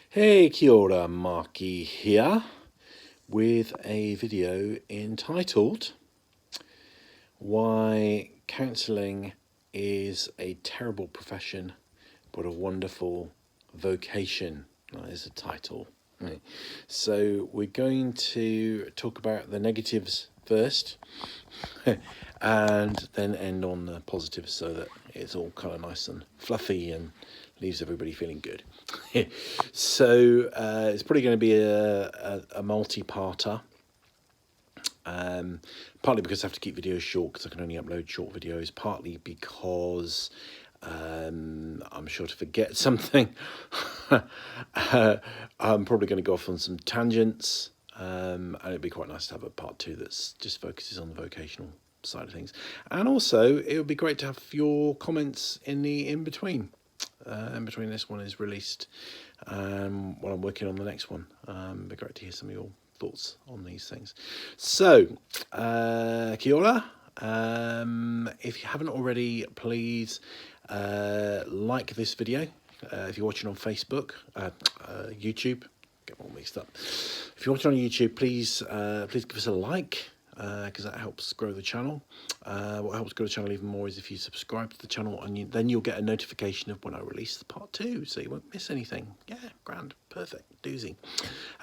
Hey, kia ora, Markie here with a video entitled Why Counselling is a Terrible Profession but a Wonderful Vocation. That is the title. Right. So we're going to talk about the negatives first and then end on the positives so that it's all kind of nice and fluffy and leaves everybody feeling good. So it's probably going to be a multi-parter. Partly because I have to keep videos short because I can only upload short videos, partly because I'm sure to forget something. I'm probably going to go off on some tangents, and it'd be quite nice to have a part two that's just focuses on the vocational side of things. And also, it would be great to have your comments in between. In between this one is released, while I'm working on the next one. It'd be great to hear some of your thoughts on these things. So, kia ora. If you haven't already, please like this video. If you're watching on Facebook, YouTube, get all mixed up. If you're watching on YouTube, please give us a like, because that helps grow the channel. What helps grow the channel even more is if you subscribe to the channel, and then you'll get a notification of when I release the part 2, so you won't miss anything. Yeah, grand, perfect, doozy.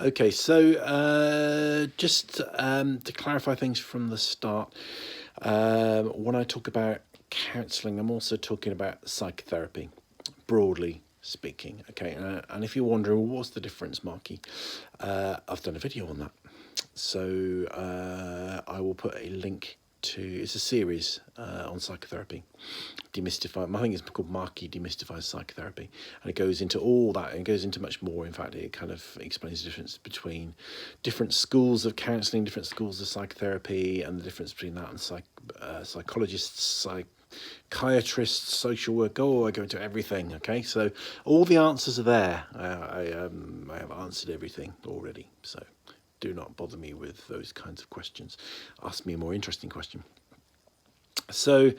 Okay, so just to clarify things from the start, when I talk about counselling, I'm also talking about psychotherapy, broadly speaking. Okay, and if you're wondering, well, what's the difference, Markie? I've done a video on that. So I will put a link to, it's a series on psychotherapy, demystify. I think it's called Markie Demystifies Psychotherapy, and it goes into all that, and it goes into much more. In fact, it kind of explains the difference between different schools of counselling, different schools of psychotherapy, and the difference between that and psychologists, psychiatrists, social work. Oh, I go into everything. Okay, so all the answers are there. I have answered everything already, so do not bother me with those kinds of questions. Ask me a more interesting question. So,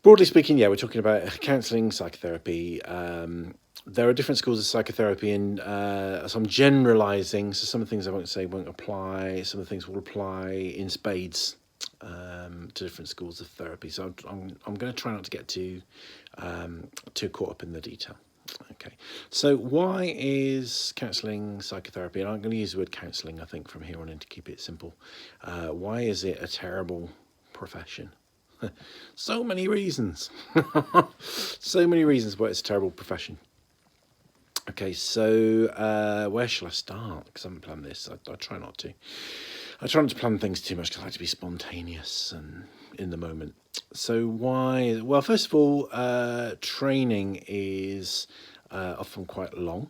broadly speaking, yeah, we're talking about counselling, psychotherapy. There are different schools of psychotherapy, and so I'm generalising. So some of the things I won't say won't apply. Some of the things will apply in spades to different schools of therapy. So I'm going to try not to get too caught up in the detail. Okay, so why is counselling psychotherapy, and I'm going to use the word counselling, I think, from here on in to keep it simple. Why is it a terrible profession? So many reasons. So many reasons why it's a terrible profession. Okay, so where shall I start? Because I haven't planned this. I try not to. I try not to plan things too much because I like to be spontaneous and in the moment. So why? Well, first of all, training is often quite long.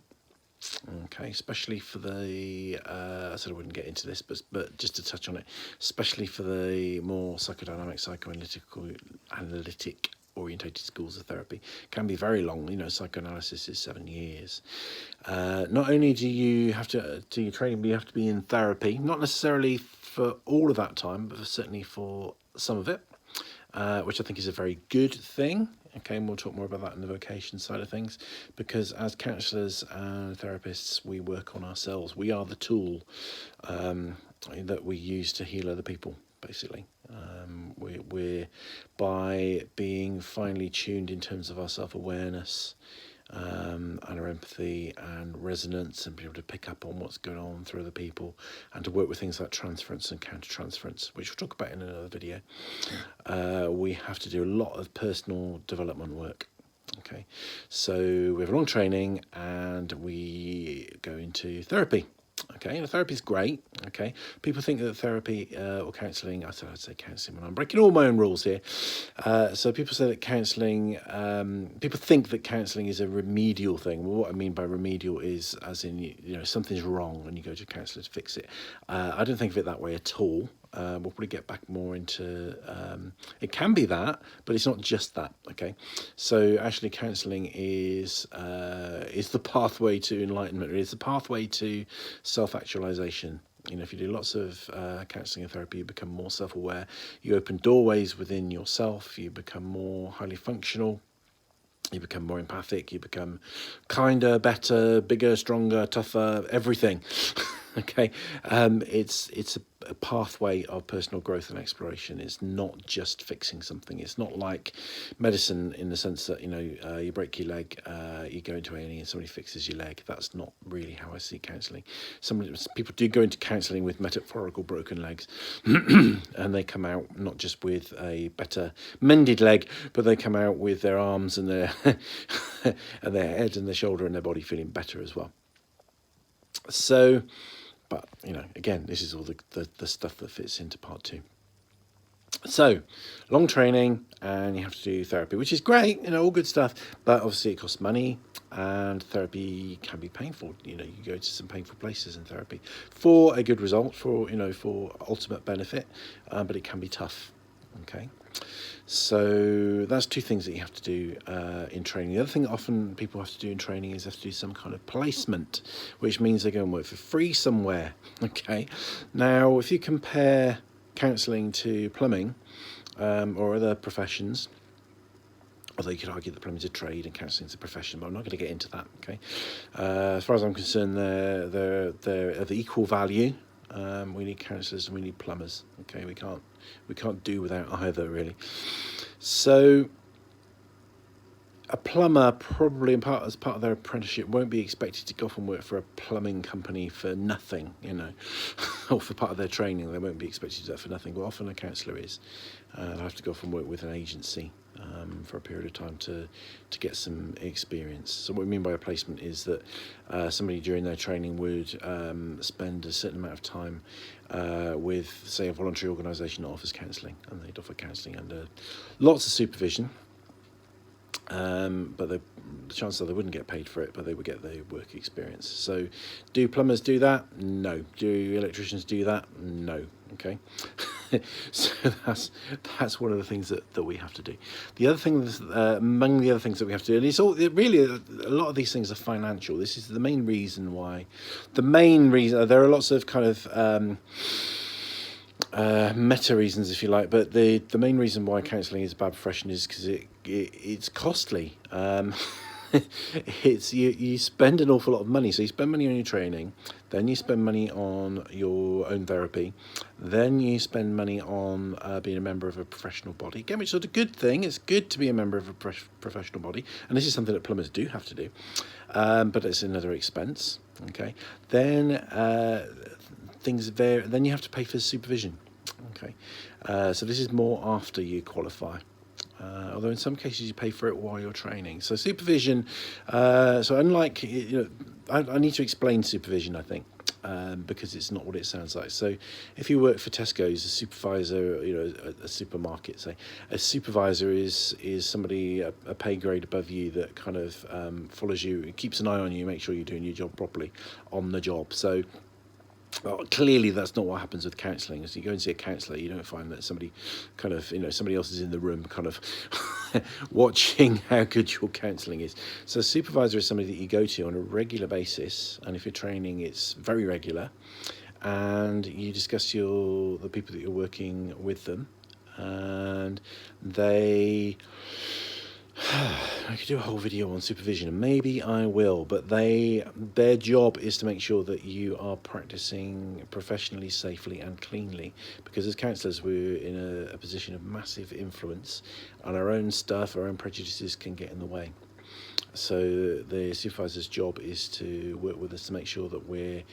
Okay, especially for the, I said I wouldn't get into this, but just to touch on it, especially for the more psychodynamic, psychoanalytic orientated schools of therapy, can be very long. You know, psychoanalysis is 7 years. Not only do you have to do your training, but you have to be in therapy, not necessarily for all of that time, but certainly for some of it, which I think is a very good thing. Okay, and we'll talk more about that in the vocation side of things, because as counsellors and therapists, we work on ourselves. We are the tool that we use to heal other people, basically. We're by being finely tuned in terms of our self-awareness, and our empathy and resonance, and be able to pick up on what's going on through other people, and to work with things like transference and counter-transference, which we'll talk about in another video. We have to do a lot of personal development work. Okay, so we have a long training and we go into therapy. Okay, and therapy is great. Okay, people think that therapy or counselling, I'd say counselling when I'm breaking all my own rules here. So people say that counselling, people think that counselling is a remedial thing. Well, what I mean by remedial is, as in, you know, something's wrong and you go to a counsellor to fix it. I don't think of it that way at all. We'll probably get back more into, it can be that, but it's not just that. Okay, so actually counselling is the pathway to enlightenment. It's the pathway to self-actualization. You know, if you do lots of counselling and therapy, you become more self-aware. You open doorways within yourself. You become more highly functional. You become more empathic, you become kinder, better, bigger, stronger, tougher, everything. Okay, it's a pathway of personal growth and exploration. It's not just fixing something. It's not like medicine in the sense that, you break your leg, you go into A&E and somebody fixes your leg. That's not really how I see counselling. People do go into counselling with metaphorical broken legs, and they come out not just with a better mended leg, but they come out with their arms and their and their head and their shoulder and their body feeling better as well. So, but again, this is all the stuff that fits into part 2. So, long training, and you have to do therapy, which is great, all good stuff, but obviously it costs money, and therapy can be painful. You go to some painful places in therapy for a good result, for ultimate benefit, but it can be tough. Okay. So that's 2 things that you have to do in training. The other thing that often people have to do in training is have to do some kind of placement, which means they go and work for free somewhere. Okay. Now, if you compare counselling to plumbing or other professions, although you could argue that plumbing's a trade and counselling's a profession, but I'm not going to get into that. Okay. As far as I'm concerned, they're of equal value. We need counsellors and we need plumbers. Okay, we can't do without either, really. So a plumber probably as part of their apprenticeship won't be expected to go off and work for a plumbing company for nothing, or for part of their training. They won't be expected to do that for nothing, but often a counsellor is. They'll have to go off and work with an agency for a period of time to get some experience. So what we mean by a placement is that somebody during their training would spend a certain amount of time with, say, a voluntary organisation that offers counselling, and they'd offer counselling under lots of supervision. But the chances are they wouldn't get paid for it, but they would get the work experience. So do plumbers do that? No. Do electricians do that? No. Okay. So that's one of the things that we have to do. The other thing, among the other things that we have to do, and a lot of these things are financial. This is the main reason why. There are lots of kind of meta reasons, if you like, but the main reason why counselling is a bad profession is because it's costly. It's you spend an awful lot of money. So you spend money on your training, then you spend money on your own therapy, then you spend money on being a member of a professional body. Again, which is a good thing. It's good to be a member of a professional body, and this is something that plumbers do have to do, but it's another expense. Okay, then then you have to pay for supervision. Okay, so this is more after you qualify. Although in some cases you pay for it while you're training. So supervision, so unlike, I need to explain supervision, I think, because it's not what it sounds like. So if you work for Tesco's, a supervisor, a supermarket, say, a supervisor is somebody, a pay grade above you that kind of follows you, keeps an eye on you, makes sure you're doing your job properly on the job. So clearly that's not what happens with counselling. As you go and see a counsellor, you don't find that somebody kind of, somebody else is in the room kind of watching how good your counselling is. So a supervisor is somebody that you go to on a regular basis, and if you're training, it's very regular, and you discuss the people that you're working with them, and they... I could do a whole video on supervision, and maybe I will, but their job is to make sure that you are practicing professionally, safely and cleanly, because as counsellors we're in a position of massive influence, and our own stuff, our own prejudices can get in the way. So the supervisor's job is to work with us to make sure that we're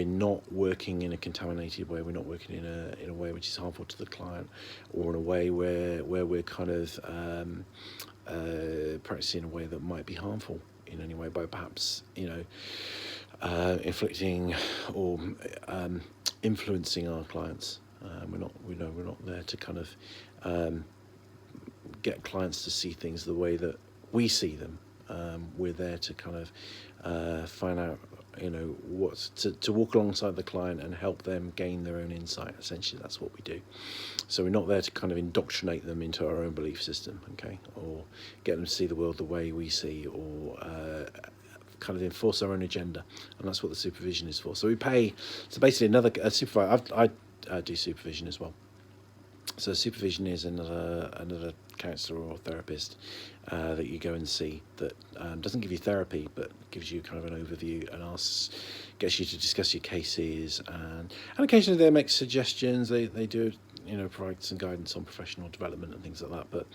not working in a contaminated way, we're not working in a way which is harmful to the client, or in a way where we're kind of practicing in a way that might be harmful in any way, by perhaps inflicting or influencing our clients. We're not there to kind of get clients to see things the way that we see them. We're there to kind of find out, to walk alongside the client and help them gain their own insight. Essentially, that's what we do. So we're not there to kind of indoctrinate them into our own belief system, okay, or get them to see the world the way we see, or kind of enforce our own agenda. And that's what the supervision is for. So we pay. So basically, a supervisor. I do supervision as well. So supervision is another counsellor or therapist that you go and see that doesn't give you therapy, but gives you kind of an overview and gets you to discuss your cases, and occasionally they make suggestions. They do, provide some guidance on professional development and things like that.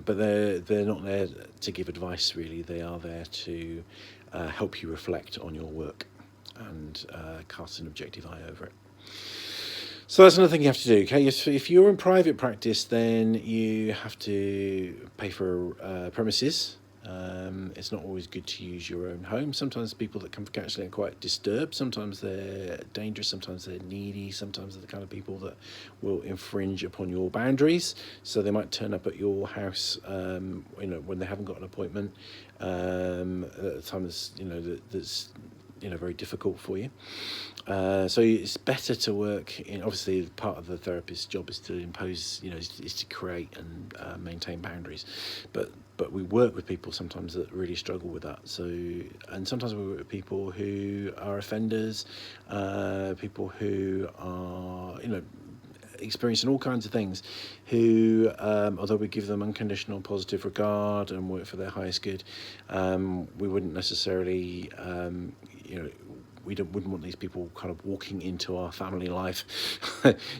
But they're not there to give advice really. They are there to help you reflect on your work and cast an objective eye over it. So that's another thing you have to do. Okay, if you're in private practice, then you have to pay for premises. It's not always good to use your own home. Sometimes people that come for counselling are quite disturbed. Sometimes they're dangerous. Sometimes they're needy. Sometimes they're the kind of people that will infringe upon your boundaries. So they might turn up at your house, when they haven't got an appointment at a time that's very difficult for you. So it's better to work in. Obviously, part of the therapist's job is to impose, is to create and maintain boundaries. But we work with people sometimes that really struggle with that. And sometimes we work with people who are offenders, people who are, experiencing all kinds of things, who, although we give them unconditional positive regard and work for their highest good, we wouldn't necessarily, wouldn't want these people kind of walking into our family life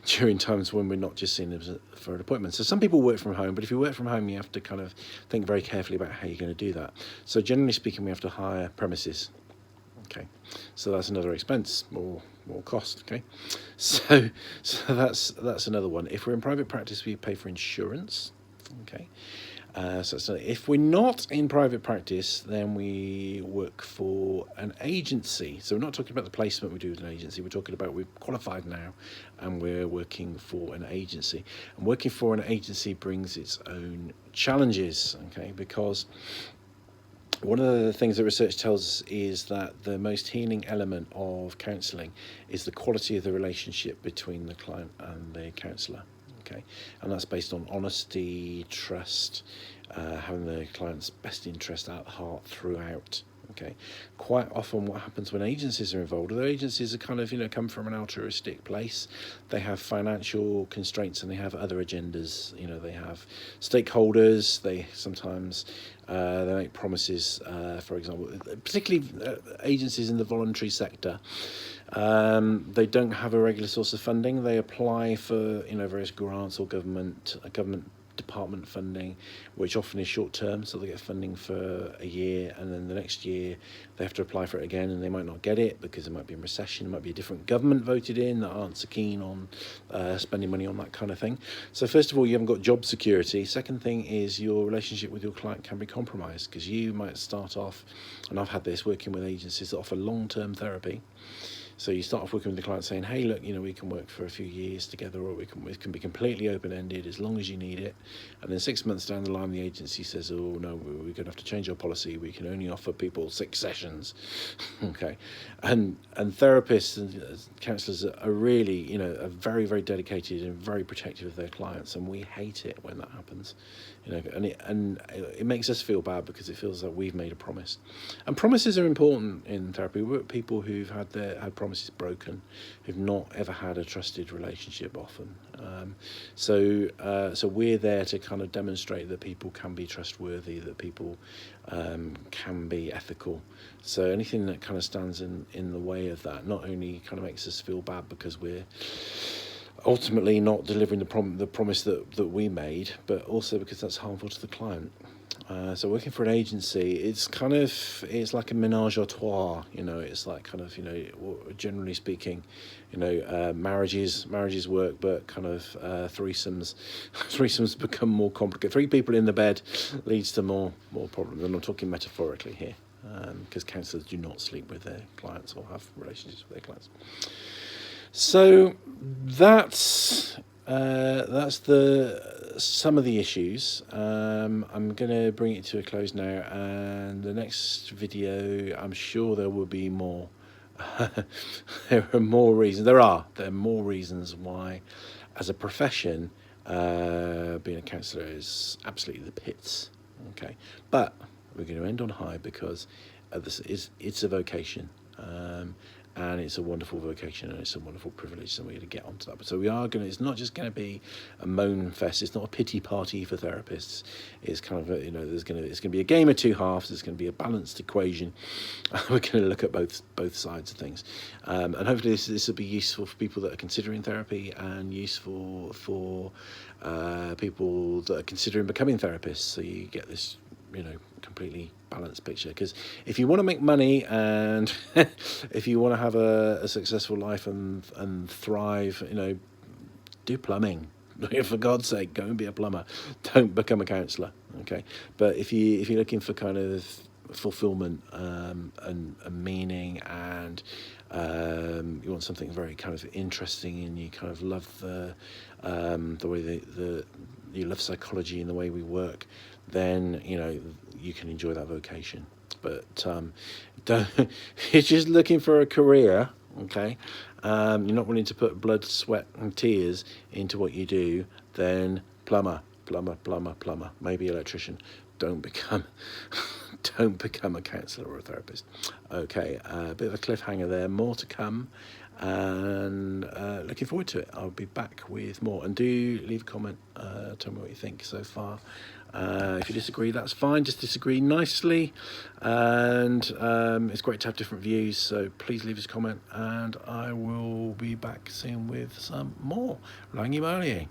during times when we're not just seeing them for an appointment. So some people work from home, but if you work from home, you have to kind of think very carefully about how you're going to do that. So generally speaking, we have to hire premises. Okay, so that's another expense, more cost. Okay, so that's another one. If we're in private practice, we pay for insurance. Okay. So if we're not in private practice, then we work for an agency. So we're not talking about the placement we do with an agency. We're talking about we're qualified now and we're working for an agency. And working for an agency brings its own challenges, okay? Because one of the things that research tells us is that the most healing element of counselling is the quality of the relationship between the client and the counsellor. Okay, and that's based on honesty, trust, having the client's best interest at heart throughout. Okay, quite often what happens when agencies are involved, although agencies are kind of come from an altruistic place, they have financial constraints and they have other agendas. They have stakeholders. They sometimes they make promises. For example, particularly agencies in the voluntary sector. They don't have a regular source of funding. They apply for various grants or government department funding, which often is short term, so they get funding for a year and then the next year they have to apply for it again and they might not get it because there might be a recession, there might be a different government voted in that aren't so keen on spending money on that kind of thing. So first of all, you haven't got job security. Second thing is your relationship with your client can be compromised because you might start off, and I've had this working with agencies that offer long-term therapy. So you start off working with the client saying, hey, look, we can work for a few years together, or it can be completely open-ended as long as you need it. And then 6 months down the line, the agency says, oh, no, we're going to have to change our policy. We can only offer people 6 sessions. Okay. And therapists and counsellors are really, are very, very dedicated and very protective of their clients. And we hate it when that happens. And it makes us feel bad because it feels like we've made a promise. And promises are important in therapy. We work with people who've had promises broken, who've not ever had a trusted relationship often. So we're there to kind of demonstrate that people can be trustworthy, that people can be ethical. So anything that kind of stands in the way of that not only kind of makes us feel bad because we're ultimately not delivering the promise that we made, but also because that's harmful to the client. So working for an agency, it's like a menage a trois. It's like kind of generally speaking, marriages work, but kind of threesomes become more complicated. 3 people in the bed leads to more problems, and I'm talking metaphorically here, because counsellors do not sleep with their clients or have relationships with their clients. So that's some of the issues. I'm going to bring it to a close now, and the next video, I'm sure there will be more. There are more reasons. There are more reasons why, as a profession, being a counsellor is absolutely the pits. Okay, but we're going to end on high because it's a vocation. and it's a wonderful vocation and it's a wonderful privilege, and we're going to get onto that. But so we are going to, it's not just going to be a moan fest, it's not a pity party for therapists. It's kind of a, it's going to be a game of two halves. There's going to be a balanced equation. We're going to look at both sides of things, and hopefully this will be useful for people that are considering therapy, and useful for people that are considering becoming therapists, so you get this completely balanced picture. Because if you want to make money, and if you want to have a successful life and thrive, do plumbing. For God's sake, go and be a plumber. Don't become a counsellor. Okay, but if you're looking for kind of fulfillment and meaning, and you want something very kind of interesting, and you kind of love the way you love psychology and the way we work, then you can enjoy that vocation. But don't, if you're just looking for a career, okay, you're not willing to put blood, sweat and tears into what you do, then plumber, maybe electrician. Don't become a counsellor or a therapist. Okay, a bit of a cliffhanger there, more to come, and looking forward to it. I'll be back with more, and do leave a comment, tell me what you think so far. If you disagree, that's fine, just disagree nicely, and it's great to have different views, so please leave us a comment, and I will be back soon with some more Rangimarie.